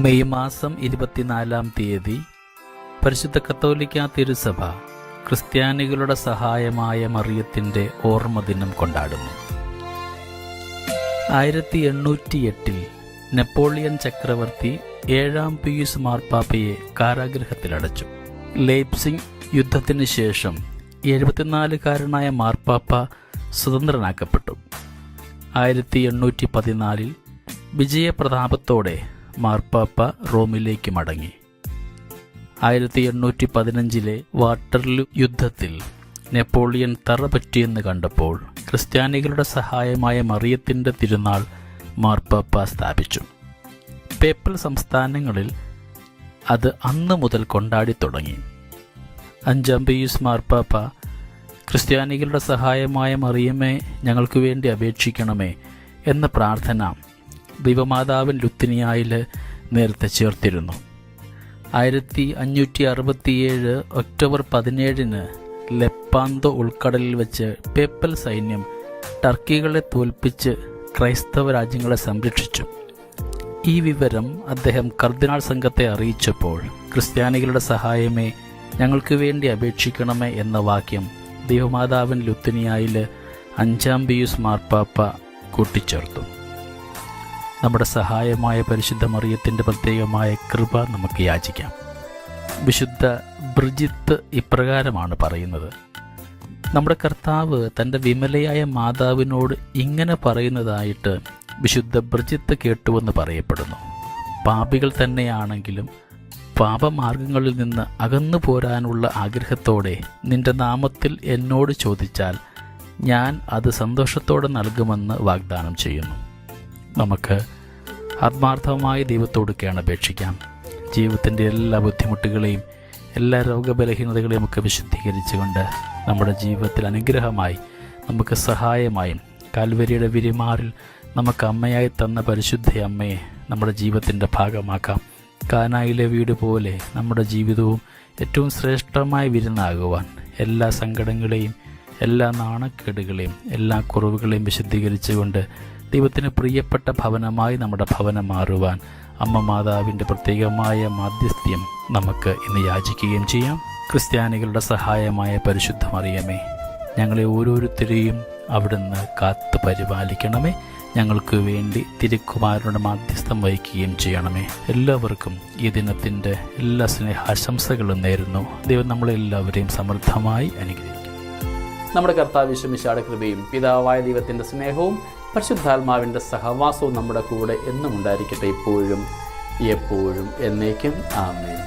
May മാസം 24-ാം തീയതി പരിശുദ്ധ കത്തോലിക്കാ തിരുസഭ ക്രിസ്ത്യാനികളുടെ സഹായമായ മറിയത്തിൻ്റെ ഓർമ്മദിനം കൊണ്ടാടുന്നു. 1808 നെപ്പോളിയൻ ചക്രവർത്തി 7-ാം പിയൂസ് മാർപ്പാപ്പയെ കാരാഗൃഹത്തിലടച്ചു. ലെയ്പ്സിഗ് യുദ്ധത്തിന് ശേഷം 74-കാരനായ മാർപ്പാപ്പ സ്വതന്ത്രനാക്കപ്പെട്ടു. 1814 വിജയപ്രതാപത്തോടെ മാർപ്പാപ്പ റോമിലേക്ക് മടങ്ങി. 1815 വാട്ടർലൂ യുദ്ധത്തിൽ നെപ്പോളിയൻ തറപറ്റിയെന്ന് കണ്ടപ്പോൾ ക്രിസ്ത്യാനികളുടെ സഹായമായ മറിയത്തിൻ്റെ തിരുനാൾ മാർപ്പാപ്പ സ്ഥാപിച്ചു. പേപ്പൽ സംസ്ഥാനങ്ങളിൽ അത് അന്ന് മുതൽ കൊണ്ടാടി തുടങ്ങി. 5-ാം പിയൂസ് മാർപ്പാപ്പ ക്രിസ്ത്യാനികളുടെ സഹായമായ മറിയമേ ഞങ്ങൾക്ക് വേണ്ടി അപേക്ഷിക്കണമേ എന്ന പ്രാർത്ഥന ദൈവമാതാവിൻ ലുത്തിനിയായിൽ നേരത്തെ ചേർത്തിരുന്നു. 1567 ഒക്ടോബർ 17 ലെപ്പാന്തോ ഉൾക്കടലിൽ വെച്ച് പേപ്പൽ സൈന്യം ടർക്കികളെ തോൽപ്പിച്ച് ക്രൈസ്തവ രാജ്യങ്ങളെ സംരക്ഷിച്ചു. ഈ വിവരം അദ്ദേഹം കർദിനാൾ സംഘത്തെ അറിയിച്ചപ്പോൾ ക്രിസ്ത്യാനികളുടെ സഹായമേ ഞങ്ങൾക്ക് വേണ്ടി അപേക്ഷിക്കണമേ എന്ന വാക്യം ദൈവമാതാവിൻ ലുത്തിനിയായിൽ 5-ാം പിയൂസ് മാർപ്പാപ്പ കൂട്ടിച്ചേർത്തു. നമ്മുടെ സഹായമായ പരിശുദ്ധ മറിയത്തിൻ്റെ പ്രത്യേകമായ കൃപ നമുക്ക് യാചിക്കാം. വിശുദ്ധ ബ്രിജിത്ത് ഇപ്രകാരമാണ് പറയുന്നത്: നമ്മുടെ കർത്താവ് തൻ്റെ വിമലയായ മാതാവിനോട് ഇങ്ങനെ പറയുന്നതായിട്ട് വിശുദ്ധ ബ്രിജിത്ത് കേട്ടുവെന്ന് പറയപ്പെടുന്നു. പാപികൾ തന്നെയാണെങ്കിലും പാപമാർഗങ്ങളിൽ നിന്ന് അകന്നു പോരാനുള്ള ആഗ്രഹത്തോടെ നിന്റെ നാമത്തിൽ എന്നോട് ചോദിച്ചാൽ ഞാൻ അത് സന്തോഷത്തോടെ നൽകുമെന്ന് വാഗ്ദാനം ചെയ്യുന്നു. നമുക്ക് ആത്മാർത്ഥമായി ദൈവത്തോട് കേണപേക്ഷിക്കാം. ജീവിതത്തിൻ്റെ എല്ലാ ബുദ്ധിമുട്ടുകളെയും എല്ലാ രോഗബലഹീനതകളെയും ഒക്കെ വിശുദ്ധീകരിച്ചുകൊണ്ട് നമ്മുടെ ജീവിതത്തിൽ അനുഗ്രഹമായി നമുക്ക് സഹായമായും കാൽവരിയുടെ വിരിമാറിൽ നമുക്ക് അമ്മയായി തന്ന പരിശുദ്ധ അമ്മയെ നമ്മുടെ ജീവിതത്തിൻ്റെ ഭാഗമാക്കാം. കാനായിലെ വീട് പോലെ നമ്മുടെ ജീവിതവും ഏറ്റവും ശ്രേഷ്ഠമായ വിരുന്നാകുവാൻ എല്ലാ സങ്കടങ്ങളെയും എല്ലാ നാണക്കേടുകളെയും എല്ലാ കുറവുകളെയും വിശുദ്ധീകരിച്ചുകൊണ്ട് ദൈവത്തിന് പ്രിയപ്പെട്ട ഭവനമായി നമ്മുടെ ഭവനം മാറുവാൻ അമ്മ മാതാവിൻ്റെ പ്രത്യേകമായ മാധ്യസ്ഥ്യം നമുക്ക് ഇന്ന് യാചിക്കുകയും ചെയ്യാം. ക്രിസ്ത്യാനികളുടെ സഹായമായ പരിശുദ്ധ മറിയമേ ഞങ്ങളെ ഓരോരുത്തരെയും അവിടുന്ന് കാത്തു പരിപാലിക്കണമേ. ഞങ്ങൾക്ക് വേണ്ടി തിരുക്കുമാരനുടെ മാധ്യസ്ഥം വഹിക്കുകയും ചെയ്യണമേ. എല്ലാവർക്കും ഈ ദിനത്തിൻ്റെ എല്ലാ സ്നേഹാശംസകളും നേരുന്നു. ദൈവം നമ്മളെല്ലാവരെയും സമൃദ്ധമായി അനുഗ്രഹിക്കും. നമ്മുടെ കർത്താവ് യേശുമിശിഹായുടെ കൃപയും പിതാവായ ദൈവത്തിൻ്റെ സ്നേഹവും പരിശുദ്ധാത്മാവിൻ്റെ സഹവാസവും നമ്മുടെ കൂടെ എന്നും ഉണ്ടായിരിക്കട്ടെ, ഇപ്പോഴും എപ്പോഴും എന്നേക്കും. ആമേൻ.